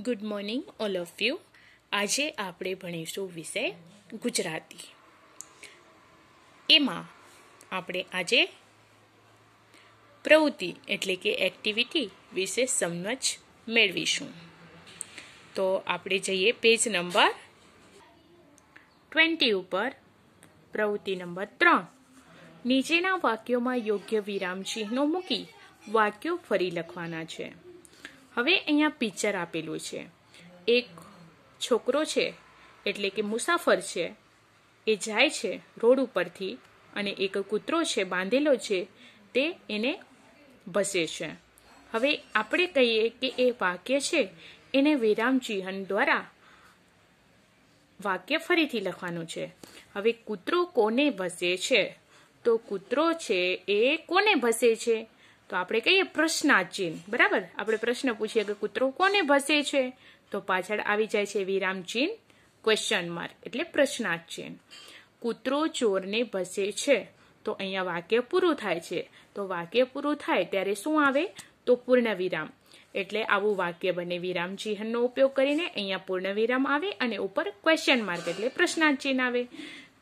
Good morning all of you. આજે આપણે ભણીશું વિષય ગુજરાતી. એમાં આપણે આજે પ્રવૃત્તિ એટલે કે એક્ટિવિટી વિશે સમજ મેળવીશું. તો આપણે જઈએ પેજ નંબર 20 ઉપર. પ્રવૃત્તિ નંબર 3. નીચેના વાક્યોમાં યોગ્ય વિરામચિહ્નો મૂકી વાક્યો ફરી લખવાના છે. હવે અહીંયા પિક્ચર આપેલું છે. એક છોકરો છે એટલે કે મુસાફર છે, એ જાય છે રોડ ઉપરથી અને એક કૂતરો છે બાંધેલો છે તે એને ભસે છે. હવે આપણે કહીએ કે એ વાક્ય છે એને વિરામચિહ્ન દ્વારા વાક્ય ફરીથી લખવાનું છે. હવે કૂતરો કોને ભસે છે? તો કૂતરો છે એ કોને ભસે છે? તો આપણે કહીએ પ્રશ્નાર્થ ચિહ્ન. બરાબર, આપણે પ્રશ્ન પૂછીએ કે કૂતરો કોને ભસે છે, તો પાછળ આવી જાય છે વિરામ ચિહ્ન ક્વેશ્ચન માર્ક એટલે પ્રશ્નાર્થ ચિહ્ન. કૂતરો ચોરને ભસે છે, તો અહીંયા વાક્ય પૂરું થાય છે. તો વાક્ય પૂરું થાય ત્યારે શું આવે? તો પૂર્ણ વિરામ. એટલે આવું વાક્ય બને વિરામ ચિહ્નનો ઉપયોગ કરીને. અહીંયા પૂર્ણ વિરામ આવે અને ઉપર ક્વેશ્ચન માર્ક એટલે પ્રશ્નાર્થ ચિહ્ન આવે.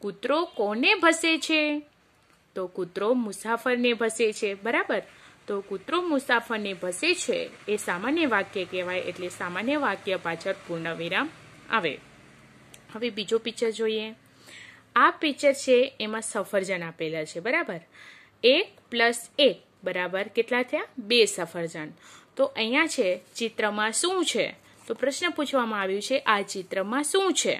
કૂતરો કોને ભસે છે? તો કૂતરો મુસાફરને ભસે છે. બરાબર, તો કૂતરો મુસાફરને ભસે છે એ સામાન્ય વાક્ય કહેવાય. એટલે સામાન્ય વાક્ય પાછળ પૂર્ણ વિરામ આવે. હવે બીજો પિક્ચર જોઈએ. આ પિક્ચર છે એમાં સફરજન આપેલા છે. બરાબર, 1 + 1 બરાબર કેટલા થયા? 2 સફરજન. તો અહીંયા છે ચિત્રમાં શું છે? તો પ્રશ્ન પૂછવામાં આવ્યું છે આ ચિત્રમાં શું છે?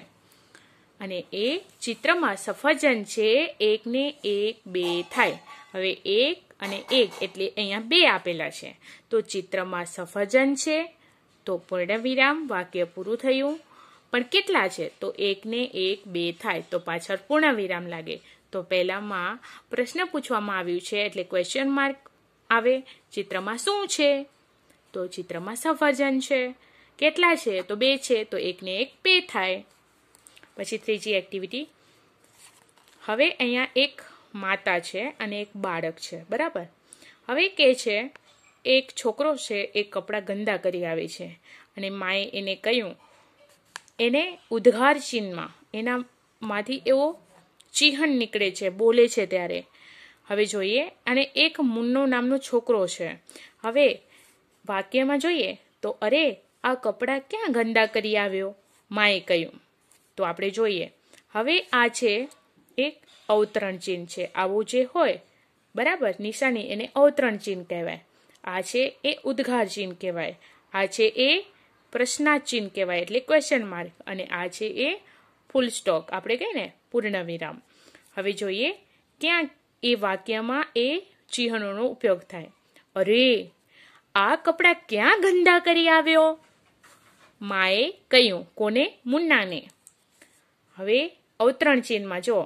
અને એ ચિત્રમાં સફરજન છે. 1 ને 1 2 થાય. હવે 1 અને 1 એટલે અહીંયા 2 આપેલા છે. તો ચિત્રમાં સફરજન છે તો પૂર્ણ વિરામ, વાક્ય પૂરું થયું. પણ કેટલા છે? તો 1 ને 1 2 થાય તો પાછળ પૂર્ણ વિરામ લાગે. તો પહેલામાં પ્રશ્ન પૂછવામાં આવ્યું છે એટલે ક્વેશ્ચન માર્ક આવે. ચિત્રમાં શું છે? તો ચિત્રમાં સફરજન છે. કેટલા છે? તો 2 છે. તો 1 ને 1 2 થાય. પછી ત્રીજી એક્ટિવિટી. હવે અહીંયા એક માતા છે અને એક બાળક છે. બરાબર, હવે કે છે એક છોકરો છે એ કપડાં ગંદા કરી આવે છે અને માએ એને કહ્યું, એને ઉદ્ગાર ચિહ્નમાં એનામાંથી એવો ચિહ્ન નીકળે છે બોલે છે ત્યારે. હવે જોઈએ, અને એક મુન્નો નામનો છોકરો છે. હવે વાક્યમાં જોઈએ તો અરે આ કપડાં ક્યાં ગંદા કરી આવ્યો, માએ કહ્યું. તો આપણે જોઈએ, હવે આ છે એક અવતરણ ચિહ્ન છે. આવું જે હોય બરાબર નિશાની એને અવતરણ ચિહ્ન કહેવાય. આ છે એ ઉદ્ગાર ચિહ્ન કહેવાય. આ છે એ પ્રશ્નાર્થ ચિહ્ન કહેવાય એટલે ક્વેશ્ચન માર્ક. અને આ છે એ ફૂલ સ્ટોપ આપણે કહીએ ને પૂર્ણ વિરામ. હવે જોઈએ ક્યાં એ વાક્યમાં એ ચિહ્નોનો ઉપયોગ થાય. અરે આ કપડાં ક્યાં ગંદા કરી આવ્યો, માએ કહ્યું. કોને? મુન્નાને. હવે અવતરણ ચિહ્નમાં જો,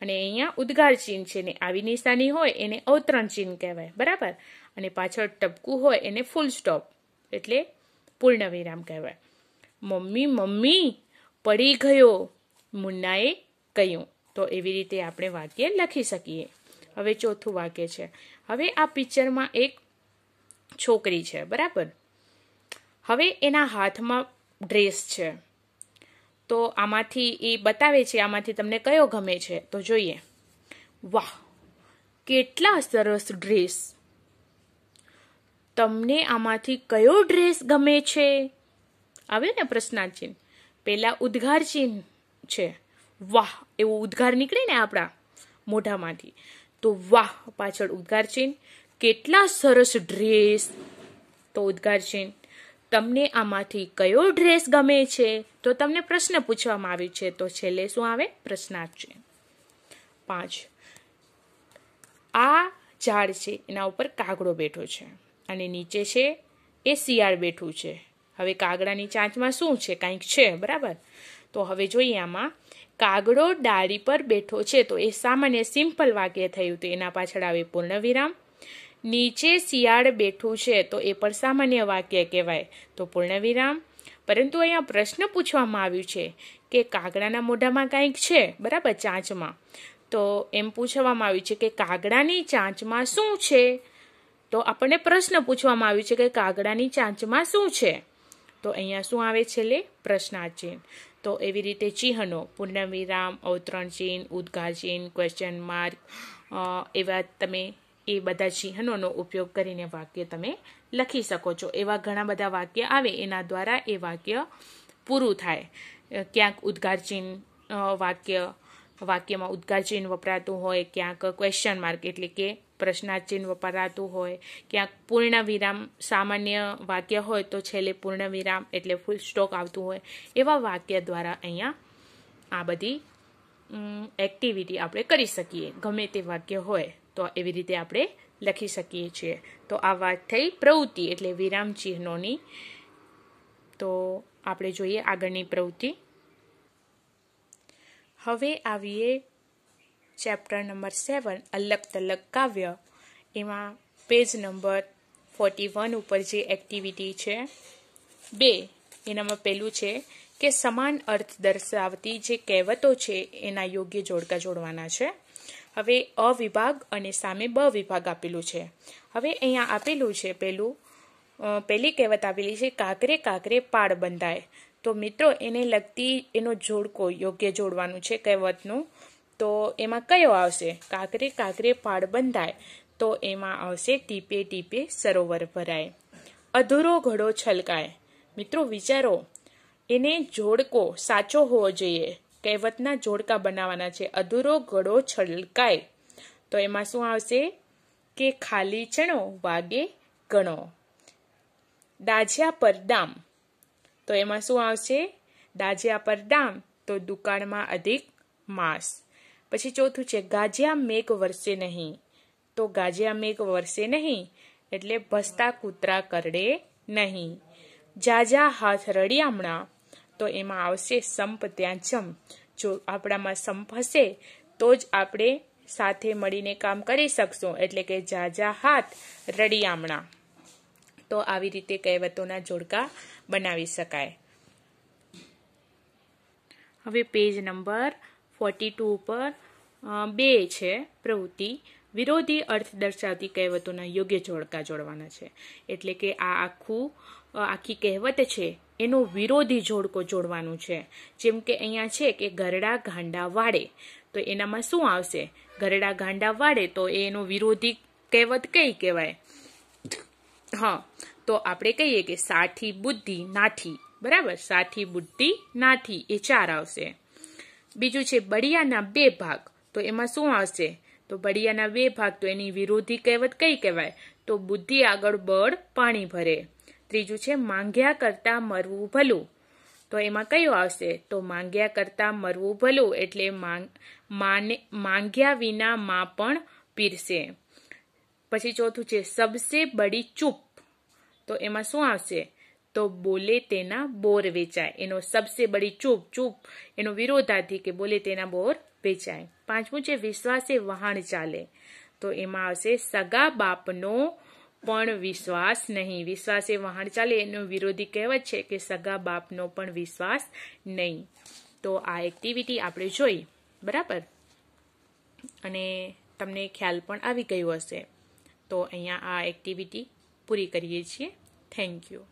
અને અહીંયા ઉદ્ગાર ચિહ્ન છે ને આવી નિશાની હોય એને અવતરણ ચિહ્ન કહેવાય. બરાબર, અને પાછળ ટપકું હોય એને ફૂલ સ્ટોપ એટલે પૂર્ણ વિરામ કહેવાય. મમ્મી મમ્મી પડી ગયો, મુન્નાએ કહ્યું. તો એવી રીતે આપણે વાક્ય લખી શકીએ. હવે ચોથું વાક્ય છે. હવે આ પિક્ચરમાં એક છોકરી છે. બરાબર, હવે એના હાથમાં ડ્રેસ છે. તો આમાંથી એ બતાવે છે આમાંથી તમને કયો ગમે છે. તો જોઈએ, વાહ કેટલા સરસ ડ્રેસ. તમને આમાંથી કયો ડ્રેસ ગમે છે? આવ્યું ને પ્રશ્નાર્થ ચિહ્ન. પહેલા ઉદ્ગાર ચિહ્ન છે. વાહ એવું ઉદ્ગાર નીકળે ને આપણા મોઢામાંથી. તો વાહ પાછળ ઉદ્ગાર ચિહ્ન. કેટલા સરસ ડ્રેસ, તો ઉદ્ગાર ચિહ્ન. તમને આમાંથી કયો ડ્રેસ ગમે છે? તો તમને પ્રશ્ન પૂછવામાં આવ્યું છે તો છેલ્લે શું આવે? પ્રશ્નાર્થ ચિહ્ન. 5. આ ઝાડ છે એના ઉપર કાગડો બેઠો છે અને નીચે છે એ શિયાળ બેઠું છે. હવે કાગડાની ચાંચમાં શું છે? કંઈક છે. બરાબર, તો હવે જોઈએ આમાં કાગડો ડાળી પર બેઠો છે તો એ સામાન્ય સિમ્પલ વાક્ય થયું. તો એના પાછળ આવે પૂર્ણ વિરામ. નીચે શિયાળ બેઠું છે તો એ પણ સામાન્ય વાક્ય કહેવાય તો પૂર્ણ વિરામ. પરંતુ અહીંયા પ્રશ્ન પૂછવામાં આવ્યું છે કે કાગડાના મોઢામાં કંઈક છે. બરાબર, ચાંચમાં. તો એમ પૂછવામાં આવ્યું છે કે કાગડાની ચાંચમાં શું છે? તો આપણને પ્રશ્ન પૂછવામાં આવ્યું છે કે કાગડાની ચાંચમાં શું છે? તો અહીંયા શું આવે છેલ્લે? પ્રશ્નાર્થ ચિહ્ન. તો એવી રીતે ચિહ્નો પૂર્ણવિરામ, અવતરણ ચિહ્ન, ઉદ્ગાર ચિહ્ન, ક્વેશ્ચન માર્ક, એવા તમે એ બધા ચિહ્નોનો ઉપયોગ કરીને વાક્ય તમે લખી શકો છો. એવા ઘણા બધા વાક્ય આવે એના દ્વારા એ વાક્ય પૂરું થાય. ક્યાંક ઉદ્ગાર ચિહ્ન વાક્યમાં ઉદ્ગાર ચિહ્ન વપરાતું હોય, ક્યાંક ક્વેશ્ચન માર્ક એટલે કે પ્રશ્નાર્થ ચિહ્ન વપરાતું હોય, ક્યાંક પૂર્ણ વિરામ સામાન્ય વાક્ય હોય તો છેલ્લે પૂર્ણ વિરામ એટલે ફૂલ સ્ટોપ આવતું હોય. એવા વાક્ય દ્વારા અહીંયા આ બધી એક્ટિવિટી આપણે કરી શકીએ. ગમે તે વાક્ય હોય તો એવી રીતે આપણે લખી શકીએ છીએ. તો આ વાત થઈ પ્રવૃત્તિ એટલે વિરામ ચિહ્નોની. તો આપણે જોઈએ આગળની પ્રવૃત્તિ. હવે આવીએ ચેપ્ટર નંબર 7 અલગ તલગ કાવ્ય. એમાં પેજ નંબર 41 ઉપર જે એક્ટિવિટી છે 2, એનામાં પહેલું છે કે સમાન અર્થ દર્શાવતી જે કહેવતો છે એના યોગ્ય જોડકા જોડવાના છે. હવે અ વિભાગ અને સામે બ વિભાગ આપેલું છે. હવે અહીંયા આપેલું છે પહેલી કહેવત આપેલી છે કાકરે કાકરે પાળ બંધાય. તો મિત્રો એને લગતી એનો જોડકો યોગ્ય જોડવાનું છે કહેવતનું. તો એમાં કયો આવશે? કાકરે કાકરે પાળ બંધાય. તો એમાં આવશે ટીપે ટીપે સરોવર ભરાય. અધૂરો ઘડો છલકાય. મિત્રો વિચારો, એને જોડકો સાચો હોવો જોઈએ. કહેવતના જોડકા બનાવવાના છે. અધૂરો ઘડો છલકાય. તો એમાં શું આવશે? કે ખાલી ચણો વાગે ગણો. દાજ્યા પર દામ. તો એમાં શું આવશે? દાજ્યા પર દામ તો દુકાળમાં અધિક માસ. પછી ચોથું છે ગાજ્યા મેઘ વરસે નહીં. તો ગાજ્યા મેઘ વરસે નહીં એટલે ભસતા કૂતરા કરડે નહીં. જાજા હાથ રળિયામણા. તો એમાં આવશે સંપ ત્યાં જમ. જો આપણામાં સંપ હશે તો જ આપણે સાથે મળીને કામ કરી શકશું. એટલે કે જાજા હાથ રળિયામણા. તો આવી રીતે કહેવતોના જોડકા બનાવી શકાય. હવે પેજ નંબર 42 ઉપર 2 છે પ્રવૃત્તિ. વિરોધી અર્થ દર્શાવતી કહેવતોના યોગ્ય જોડકા જોડવાના છે. એટલે કે આ આખી કહેવત છે એનો વિરોધી જોડકો જોડવાનું છે. જેમ કે અહીંયા છે કે ગરડા ગાંડા વાડે. તો એનામાં શું આવશે? ગરડા ગાંડા વાડે તો એનો વિરોધી કહેવત કઈ કહેવાય? હા, તો આપણે કહીએ કે સાથી બુદ્ધિ નાઠી. બરાબર, સાથી બુદ્ધિ નાઠી એ 4 આવશે. બીજું છે બળિયાના 2 ભાગ. તો એમાં શું આવશે? તો બળિયાના 2 ભાગ તો એની વિરોધી કહેવત કઈ કહેવાય? તો બુદ્ધિ આગળ બળ પાણી ભરે. ત્રીજું છે માંગ્યા કરતા મરવું ભલું. તો એમાં કયું આવશે? તો માંગ્યા કરતા મરવું ભલું એટલે માંગ્યા વિના માં પણ પીરસે. પછી ચોથું છે સબસે બડી ચૂપ. તો એમાં શું આવશે? તો બોલે તેના બોર વેચાય. એનો સબસે બડી ચૂપ એનો વિરોધાર્થી કે બોલે તેના બોર વેચાય. પાંચમું છે વિશ્વાસે વહાણ ચાલે. તો એમાં આવશે સગા બાપનો પણ વિશ્વાસ નહીં. વિશ્વાસે વહાણ ચાલે એનો વિરોધી કહેવત છે કે સગા બાપનો પણ વિશ્વાસ નહીં. તો આ એક્ટિવિટી આપણે જોઈ. બરાબર, અને તમને ખ્યાલ પણ આવી ગયો હશે. તો અહીંયા આ એક્ટિવિટી પૂરી કરીએ છીએ. Thank you.